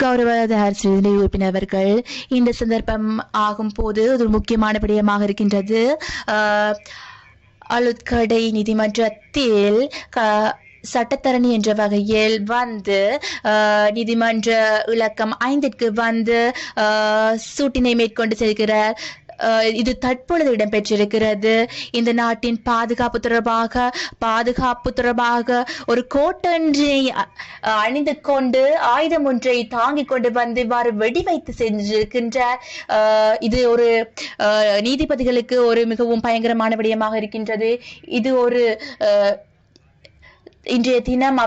கௌரவ அரசியல் உறுப்பினர் அவர்கள் இந்த சந்தர்ப்பம் ஆகும் போது ஒரு முக்கியமான விடயமாக இருக்கின்றது. அளுத்கடை நீதிமன்றத்தில் சட்டத்தரணி என்ற வகையில் வந்து நீதிமன்ற இலக்கம் 5ற்கு வந்து சூட்டினை மேற்கொண்டு செல்கிறார். இது தற்பொழுது இடம்பெற்றிருக்கிறது. இந்த நாட்டின் பாதுகாப்பு தொடர்பாக ஒரு கோட்டொன்றை அணிந்து கொண்டு ஆயுதம் ஒன்றை தாங்கிக் கொண்டு வந்து இவ்வாறு வெடி வைத்து சென்றிருக்கின்றார். இது ஒரு நீதிபதிகளுக்கு ஒரு மிகவும் பயங்கரமான விடயமாக இருக்கின்றது. இது ஒரு இன்றைய தினம்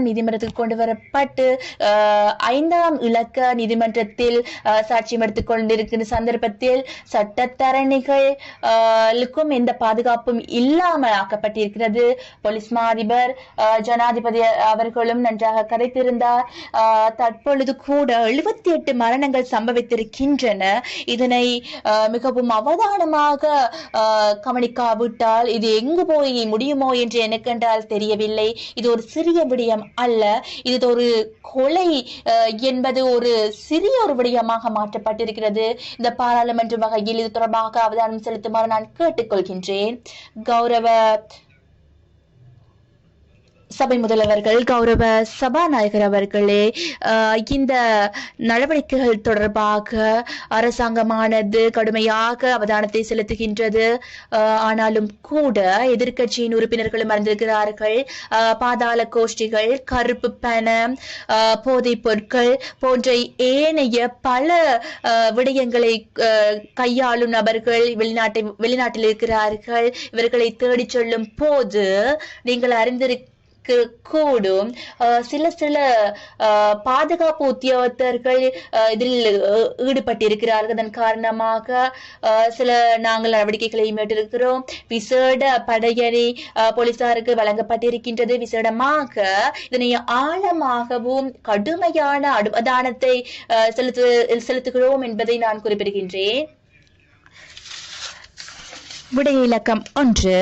நீதிமன்றத்துக்கு கொண்டு வரப்பட்டு 5ஆம் இலக்க நீதிமன்றத்தில் சாட்சியம் எடுத்துக் கொண்டிருக்கிற சந்தர்ப்பத்தில் சட்டத்தரணிகளுக்கும் எந்த பாதுகாப்பும் இல்லாமல் ஆக்கப்பட்டிருக்கிறது. போலீஸ் மா அதிபர் ஜனாதிபதி அவர்களும் நன்றாக கதைத்திருந்தார். தற்பொழுது கூட 78 மரணங்கள் சம்பவித்திருக்கின்றன. இதனை மிகவும் அவதானமாக கவனிக்காவிட்டால் இது எங்கு போய் முடியுமோ என்று எனக்கென்றால் தெரியவில்லை. இது ஒரு சிறிய விடயம் அல்ல. இது ஒரு கொலை என்பது ஒரு சிறிய ஒரு விடயமாக மாற்றப்பட்டிருக்கிறது. இந்த பாராளுமன்ற வகையில் இது தொடர்பாக அவதானம் செலுத்துமாறு நான் கேட்டுக்கொள்கின்றேன். கௌரவ சபை முதல்வர்கள், கௌரவ சபாநாயகர் அவர்களே, இந்த நடவடிக்கைகள் தொடர்பாக அரசாங்கமானது கடுமையாக அவதானத்தை செலுத்துகின்றது. ஆனாலும் கூட எதிர்க்கட்சியின் உறுப்பினர்களும் அறிந்திருக்கிறார்கள். பாதாள கோஷ்டிகள், கருப்பு பணம், போதைப் பொருட்கள் போன்ற ஏனைய பல விடயங்களை கையாளும் நபர்கள் வெளிநாட்டில் இருக்கிறார்கள். இவர்களை தேடிச் செல்லும் போது நீங்கள் கூடும் சில பாதுகாப்பு உத்தியோகத்தர்கள் இதில் ஈடுபட்டிருக்கிறார்கள். அதன் காரணமாக சில நாங்கள் நடவடிக்கைகளை மேற்றிருக்கிறோம். விசேட படையணி போலீசாருக்கு வழங்கப்பட்டிருக்கின்றது. விசேடமாக இதனை ஆழமாகவும் கடுமையான அவதானத்தை செலுத்துகிறோம் என்பதை நான் குறிப்பிடுகின்றேன். விடய இலக்கம் 1,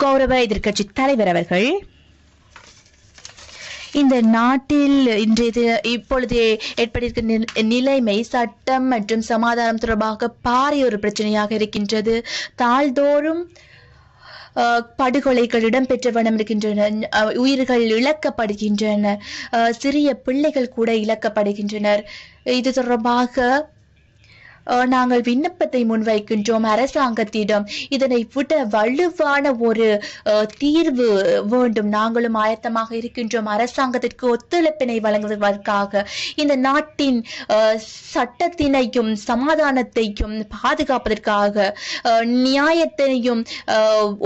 கௌரவ எதிர்க்கட்சி தலைவர் அவர்கள், இந்த நாட்டில் இப்பொழுது ஏற்பட்டிருக்கிற நிலைமை சட்டம் மற்றும் சமாதானம் தொடர்பாக பாரிய ஒரு பிரச்சனையாக இருக்கின்றது. தாள்தோறும் படுகொலைகள் இடம்பெற்ற வண்ணம் இருக்கின்றன. உயிர்கள் இழக்கப்படுகின்றன. சிறிய பிள்ளைகள் கூட இழக்கப்படுகின்றனர். இது தொடர்பாக நாங்கள் விண்ணப்பத்தை முன்வைக்கின்றோம் அரசாங்கத்திடம். இதனை விட வலுவான ஒரு தீர்வு வேண்டும். நாங்களும் ஆயத்தமாக இருக்கின்றோம் அரசாங்கத்திற்கு ஒத்துழைப்பினை வழங்குவதற்காக. இந்த நாட்டின் சட்டத்தினையும் சமாதானத்தையும் பாதுகாப்பதற்காக, நியாயத்தையும்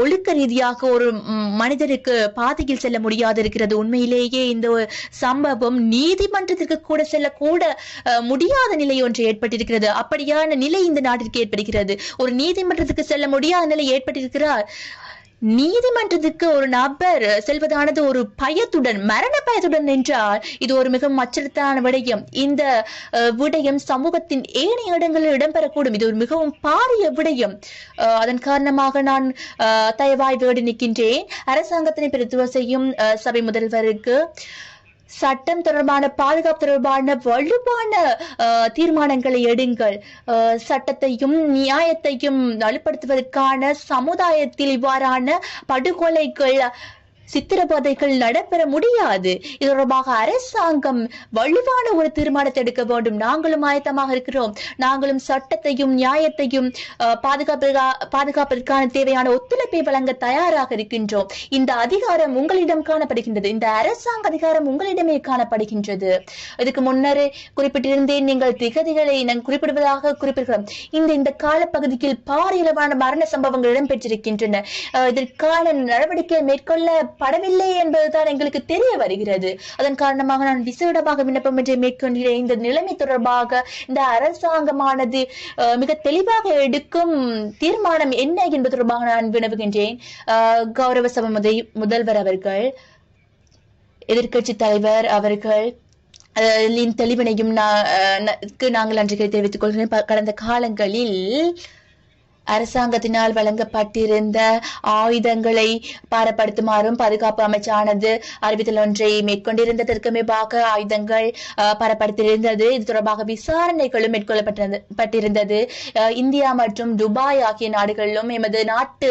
ஒழுக்க ரீதியாக ஒரு மனிதருக்கு பாதையில் செல்ல முடியாது இருக்கிறது. உண்மையிலேயே இந்த சம்பவம் நீதிமன்றத்திற்கு கூட செல்லக்கூட முடியாத நிலை ஒன்று ஏற்பட்டிருக்கிறது. அப்படி நிலை இந்த நாட்டிற்கு ஏற்படுகிறது. ஒரு நீதிமன்றத்துக்கு செல்ல முடியாத நிலை ஏற்பட்டிருக்கிறார். நீதிமன்றத்துக்கு ஒரு நபர் செல்வதானது ஒரு பயத்துடன், மரண பயத்துடன் என்றால் இது ஒரு மிகவும் அச்சுறுத்தலான விடயம். இந்த விடயம் சமூகத்தின் ஏனைய இடங்களில் இடம்பெறக்கூடும். இது ஒரு மிகவும் பாரிய விடயம். அதன் காரணமாக நான் தயவாய் வேடி நிற்கின்றேன் அரசாங்கத்தினை பிரதித்துவ செய்யும் சபை முதல்வருக்கு சட்டம் தொடர்பான, பாதுகாப்பு தொடர்பான வலுவான தீர்மானங்களை எடுங்கள். சட்டத்தையும் நியாயத்தையும் வலுப்படுத்துவதற்கான சமுதாயத்தில் இவ்வாறான படுகொலைகள், சித்திரவதைகள் நடைபெற முடியாது. இது தொடர்பாக அரசாங்கம் வலுவான ஒரு தீர்மானத்தை எடுக்க வேண்டும். நாங்களும் ஆயத்தமாக இருக்கிறோம். நாங்களும் சட்டத்தையும் நியாயத்தையும் பாதுகாப்பதற்கான தேவையான ஒத்துழைப்பை வழங்க தயாராக இருக்கின்றோம். இந்த அதிகாரம் உங்களிடம் காணப்படுகின்றது. இந்த அரசாங்க அதிகாரம் உங்களிடமே காணப்படுகின்றது. இதுக்கு முன்னரே குறிப்பிட்டிருந்தேன். நீங்கள் திகதிகளை நான் குறிப்பிடுவதாக குறிப்பிடுகிறோம். இந்த காலப்பகுதியில் பாரியளவான மரண சம்பவங்கள் இடம்பெற்றிருக்கின்றன. இதற்கான நடவடிக்கை மேற்கொள்ள படவில்லை என்பதுதான் எங்களுக்கு தெரிய வருகிறது. அதன் காரணமாக நான் விசேடமாக விண்ணப்பம் ஒன்றை மேற்கொண்டேன். இந்த நிலைமை தொடர்பாக இந்த அரசாங்கமானது மிக தெளிவாக எடுக்கும் தீர்மானம் என்ன என்பது தொடர்பாக நான் வினவுகின்றேன். கௌரவ சபை முதல்வர் அவர்கள், எதிர்க்கட்சி தலைவர் அவர்கள் தெளிவினையும் நாங்கள் நன்றிகளை தெரிவித்துக் கொள்கிறேன். கடந்த காலங்களில் அரசாங்கத்தினால் வழங்கப்பட்டிருந்த ஆயுதங்களை பாரப்படுத்துமாறும் பாதுகாப்பு அமைச்சானது அறிவித்தல் ஒன்றை மேற்கொண்டிருந்ததற்கு மேற்பாக ஆயுதங்கள் பாரப்படுத்தியிருந்தது. இது தொடர்பாக விசாரணைகளும் மேற்கொள்ளப்பட்டிருந்தது. இந்தியா மற்றும் துபாய் ஆகிய நாடுகளிலும் எமது நாட்டு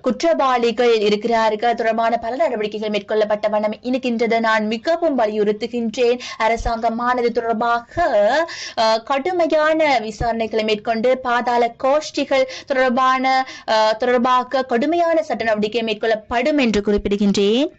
குற்றவாளிகள் இருக்கிறார்கள். தொடர்பான பல நடவடிக்கைகள் மேற்கொள்ளப்பட்ட வண்ணம் இருக்கின்றது. நான் மிகவும் வலியுறுத்துகின்றேன், அரசாங்கமானது தொடர்பாக கடுமையான விசாரணைகளை மேற்கொண்டு பாதாள கோஷ்டிகள் தொடர்பாக கடுமையான சட்ட நடவடிக்கை மேற்கொள்ளப்படும் என்று குறிப்பிடுகின்றேன்.